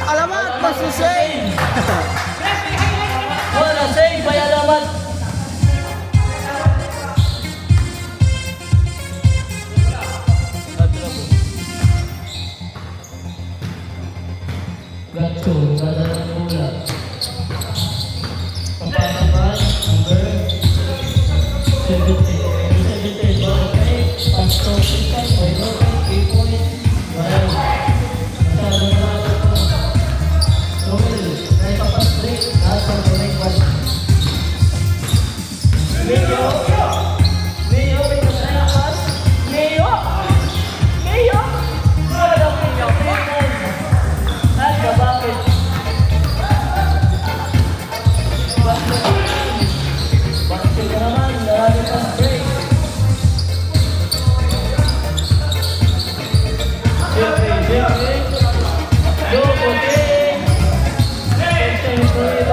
Alamat, masusay! Wala say, may alamat. Gatso, kada ng bola. Papasaban, number 70. 70, ball play, pasto, ikan, wala, 3 points, wala. Masyado na ito. Romel, may papas-break, nasa break 1. Leo, Leo, may kasalakas. Leo, Leo, wala Leo, bakit? Bakit ka naman? Marami pang break. Jeffrey. Go, okay. Thanks for it.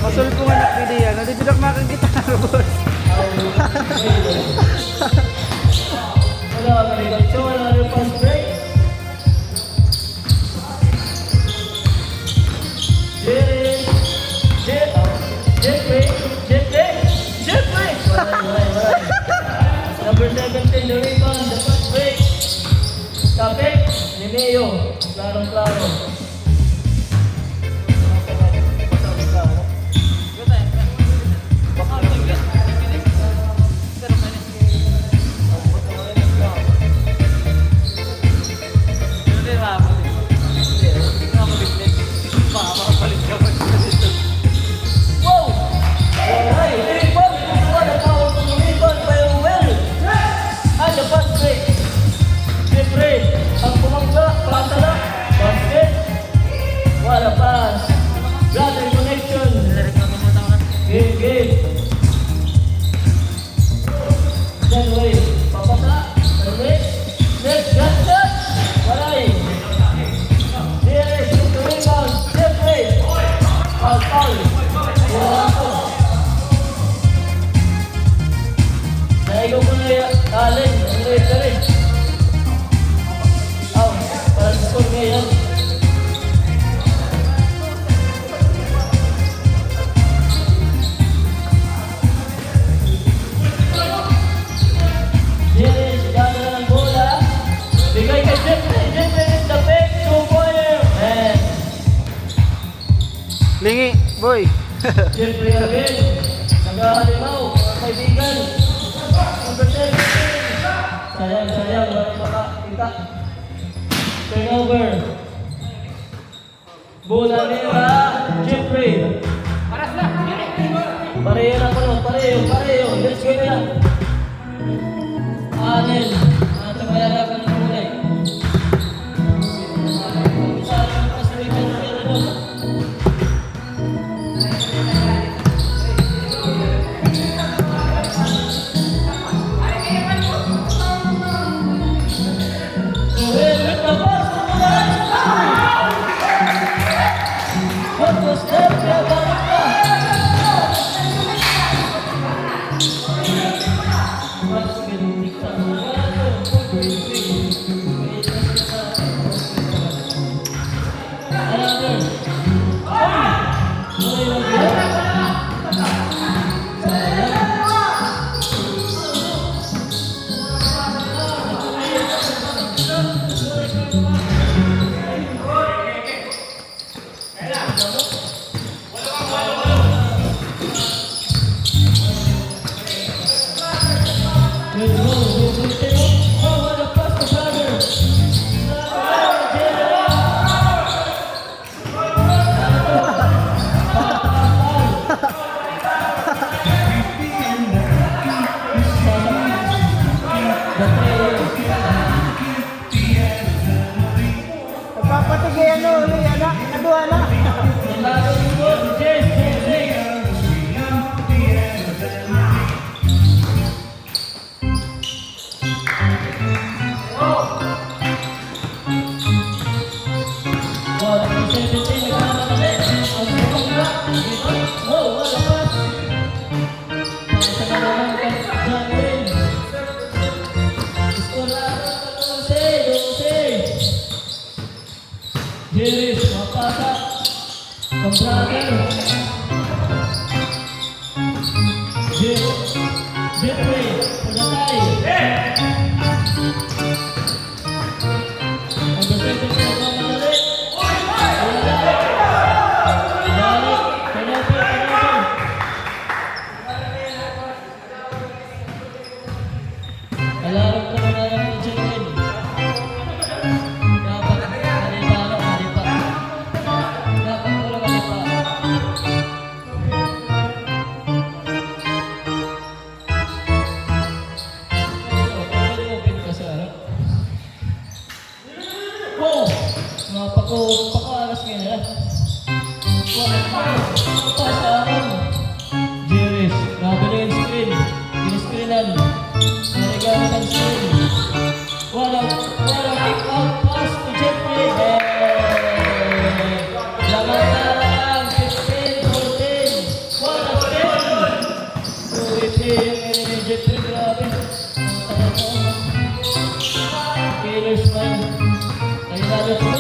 Masol ko nga nakpili yan. Nadididak makikita na robot. Wala, Marigatso, wala rin fast break. Jeffrey! Wala. Number 17, the rebound, the fast break. Kapit, Nineo, klarong-klaro. Lingi, boy. Jeffrey again. Nag-ahalimaw, mga kaibigan. Number 10. Sayang, walang makakita. Turnover. Bulanera, Jeffrey. Pareho na ko, pareho. Let's go na. Anel. At mayarapan ng kulay. Nagpapatigay ano, uli, anak, aduha na. Jeris, mapasa. Pemberangkan. Jeffrey, pendatai. Pakalas ngayon na. Pasahan. Jeris, nabili yung screen. In-screenan. Narigano ng screen. Walang kick out pass to Jeffrey. Lamang 15-14. Walang screen. Uwi yung ni Jeffrey. Grabe. Killers man. Naglalot mo.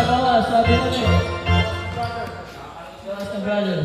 Bawas, sabi mo niyo. Bawas na, brother.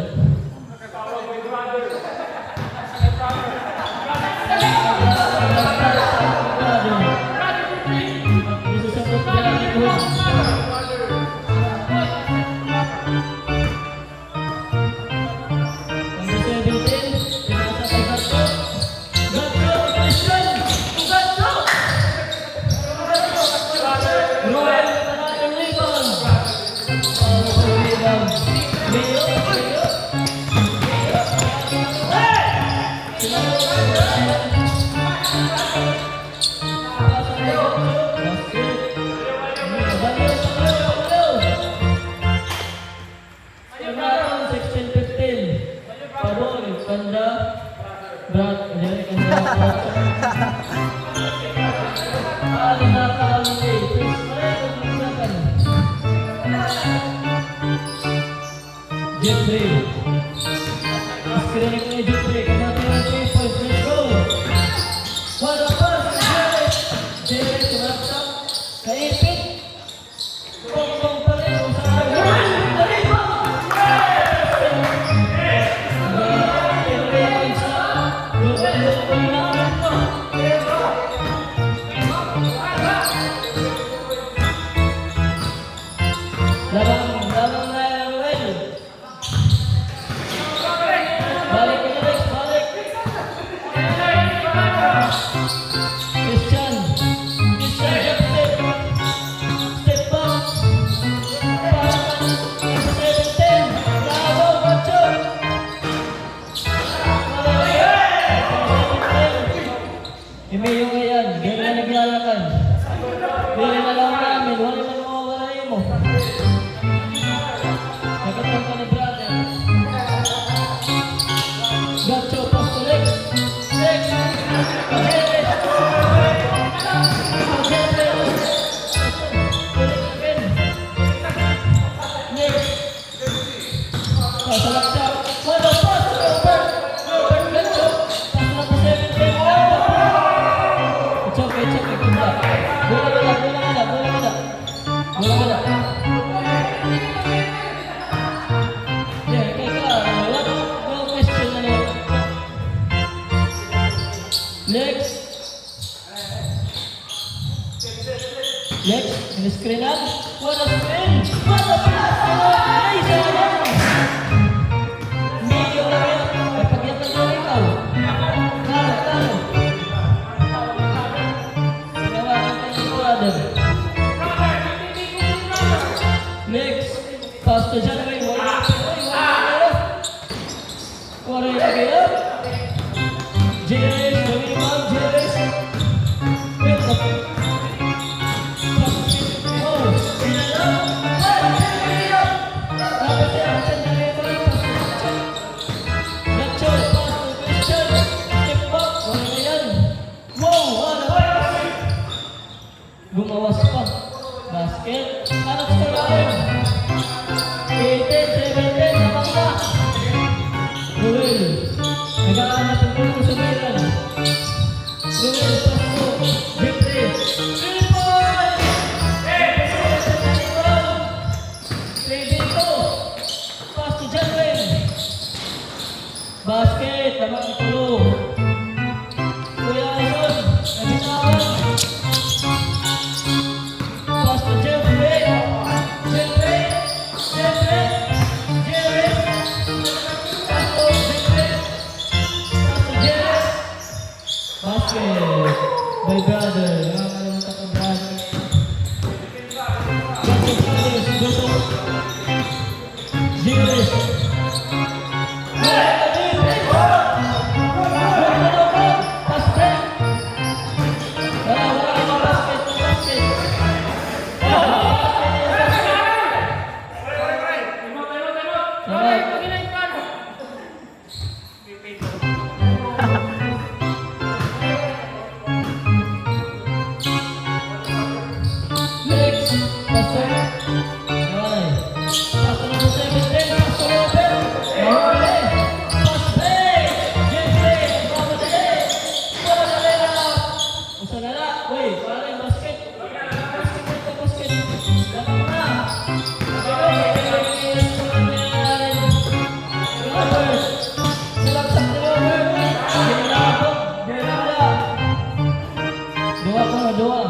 Jeffrey. Askrinig ni Jeffrey. Kanapin ang 3 points. Let's go. Wala pa. Jeffrey, tumaktak. Kaipit. Pong pa rin. Kung saan. Dali pa. Jeffrey, isa. Lupa na. naglalakad. Dili na lang namin, wala na mawawala mo. Nagkatang ka ni brother. Gacho, pasto, Lex. Lex! Pajeles! Pajeles! Ulit again. Lex! Pasalak siya. Wala, pasto, Robert! Robert, Gacho! Pasto na po 17. It's okay, gunda. Bola ka na. Yeah, no question na lang. Next, in-screen up. What a spin! What a pass! Ay, sayang! Medyo na rin. Ay, pagyatan na rin ikaw. Talo. Ginawakan ka ng brother. Next, pass to Janaway. Wala na kayo. Jerez, gawin mo, Jerez. Wait, oh, sinalaw. Dapat siya, Janaway. Gacho, pass to Christian. Step back, wala na yan. Wow, wala. Gumawas pa. Basket. Anak sa lalim. 18, 17, napang na. Ruel. Nag-aanap ang puno sa Milan. Ruel, pasko. Victory. 3 points! Pass to Janwin. Basket. Tamang itulo. Kuya Ayon. Nabitawan. Pass to Jeffrey. Basket. My brother. Nakakalimutan ko brother. Basket brothers. Gusto. Jerez. Basket. Wala. Basket. Doa.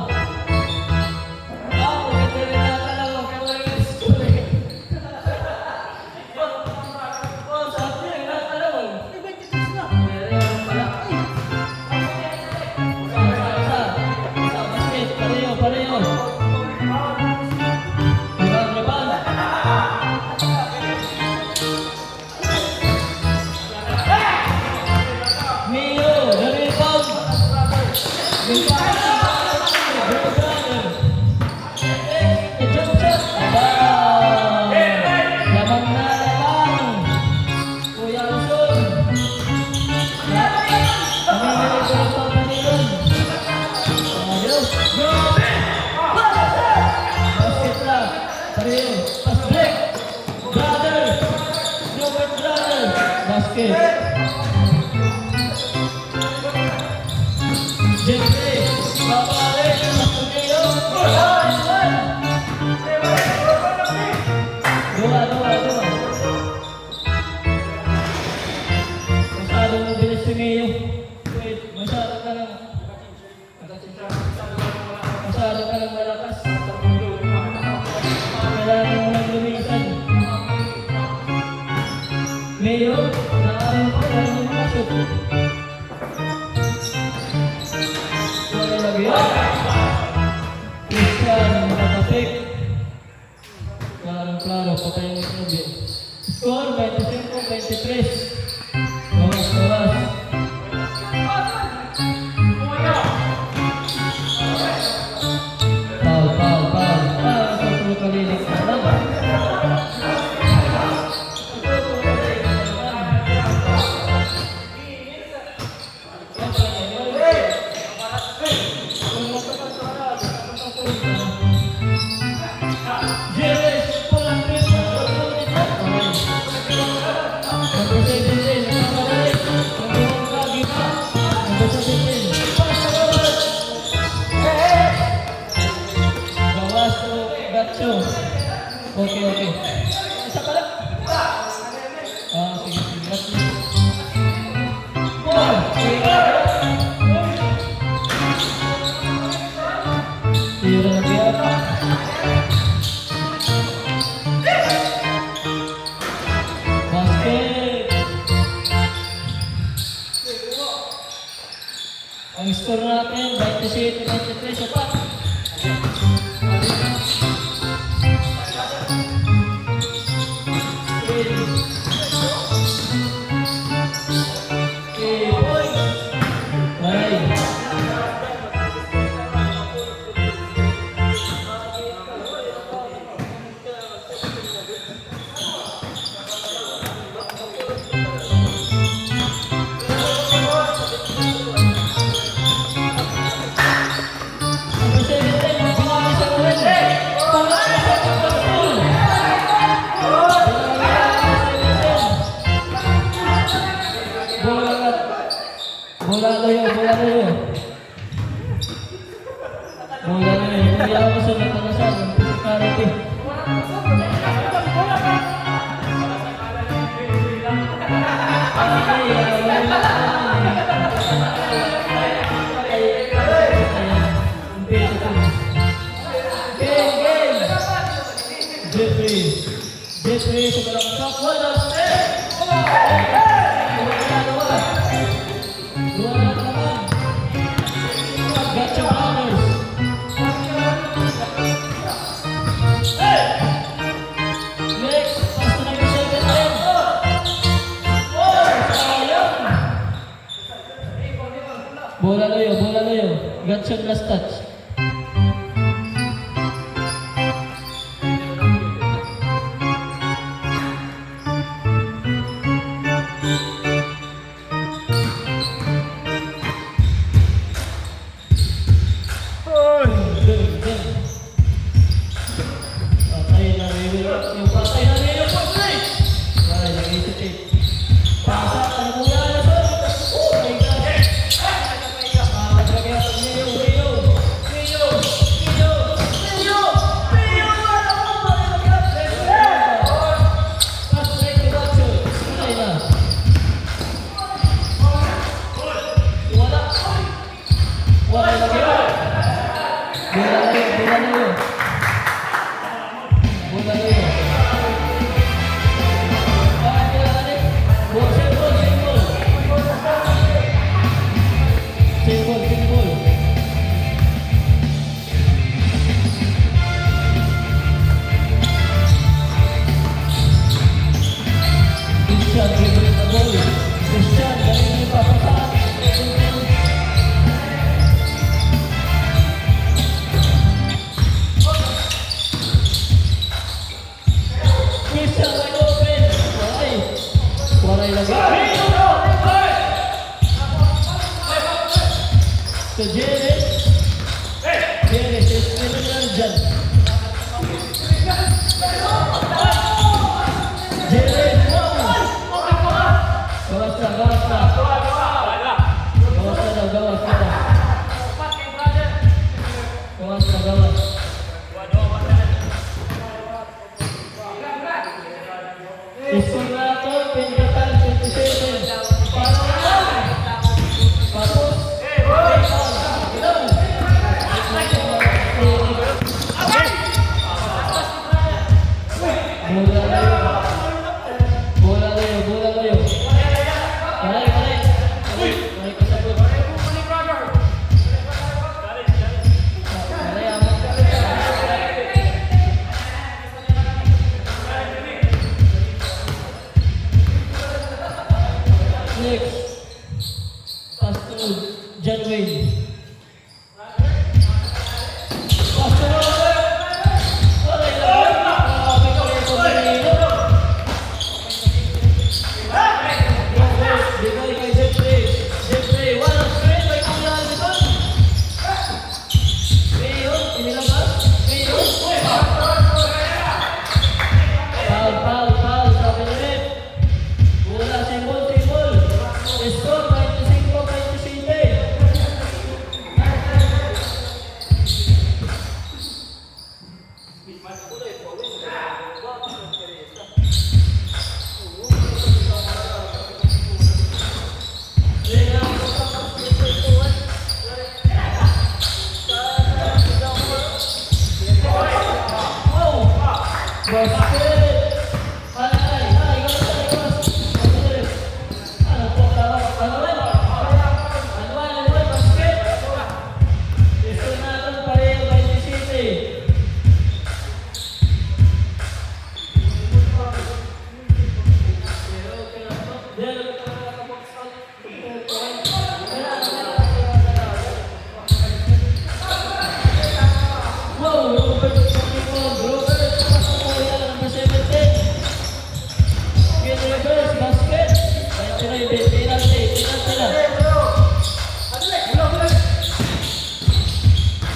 Basket. Jeffrey, babalik sa studio. Dua. Masyado mo bilis si Mayo. Wait, masyado ka lang malakas. Kailangan mo lang lumisan. Mayo, naayon pa lang yung masok. Wala lagi yan. Christian, makatapik. Klaro, patay yung itlog. Score, 25-23. Bawas. Okay, okay. Isa pala. Sige, sige. Last one. Tira na kaya pa. Basket. Ang score natin, 27-23 sa top. Bola layo. Hindi ako sa natanasan. Ang physicality. Jeffrey, sebelah top. Gotcha Brothers. Next, pass to number 7. Sayang. Bola layo. Gotcha last touch.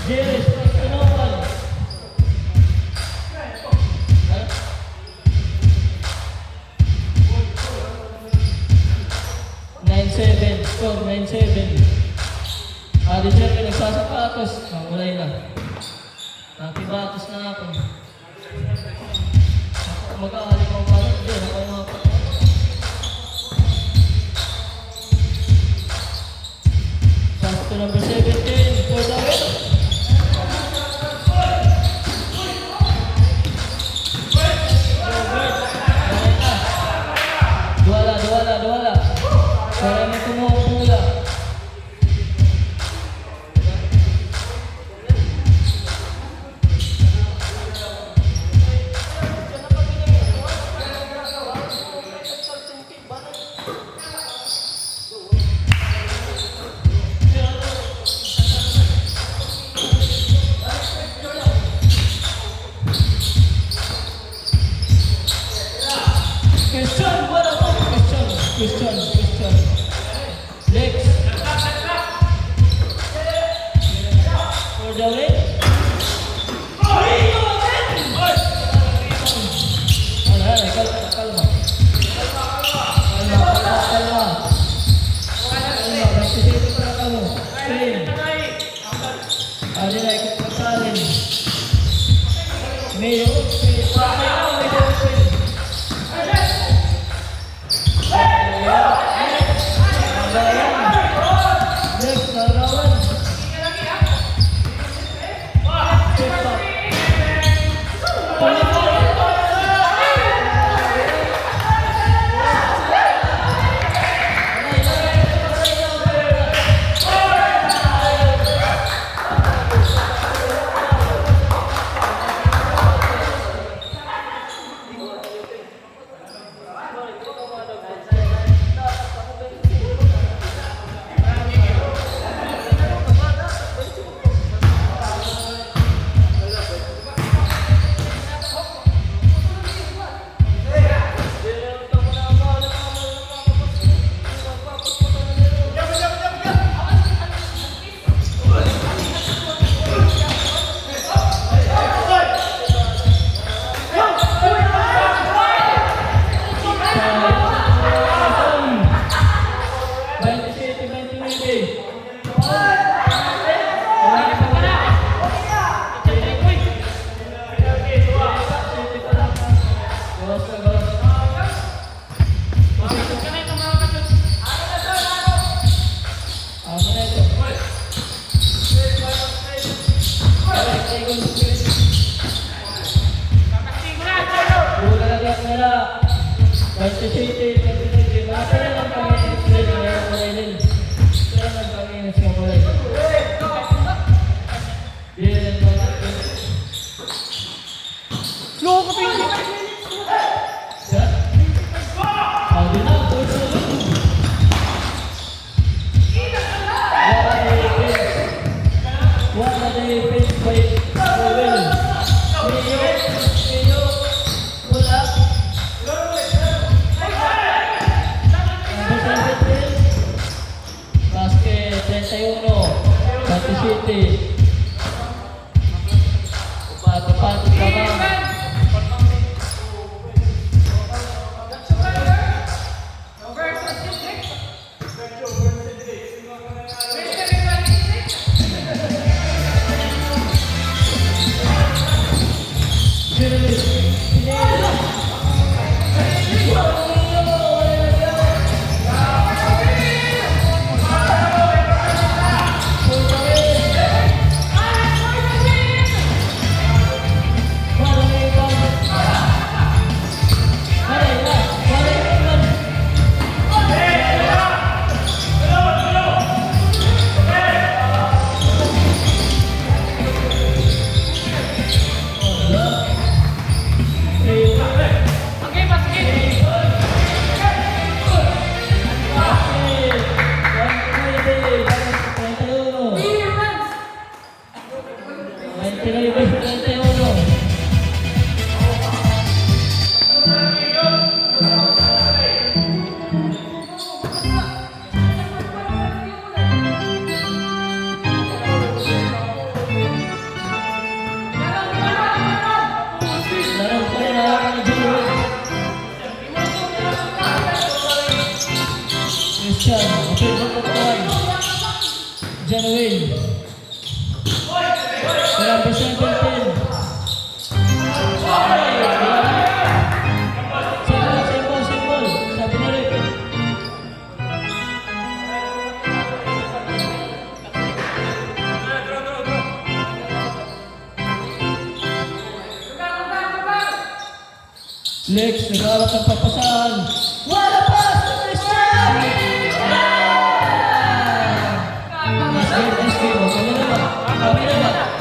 Jerry, Pinopan. 9-7, score 9-7. Adi Jerry, nagsasapatos. Wala na. Nakibatos na ako. Mag-aalim ang parang din. Ako yung mga pass to number 17 for the win. Duwala. Para may kumuha ang pula. Question, what about question? Next. For the win. Kalma. Nagsisito pa na mo. Screen. Na ikot pa salin. May open. Next, Narawan. Check up. City. Upat-upat ka Noel. Number 17. Simple. Sabi na rin. Lex, nag-aaral ng papasahan. Wala pa! Christian! Nice game. Okay na ba?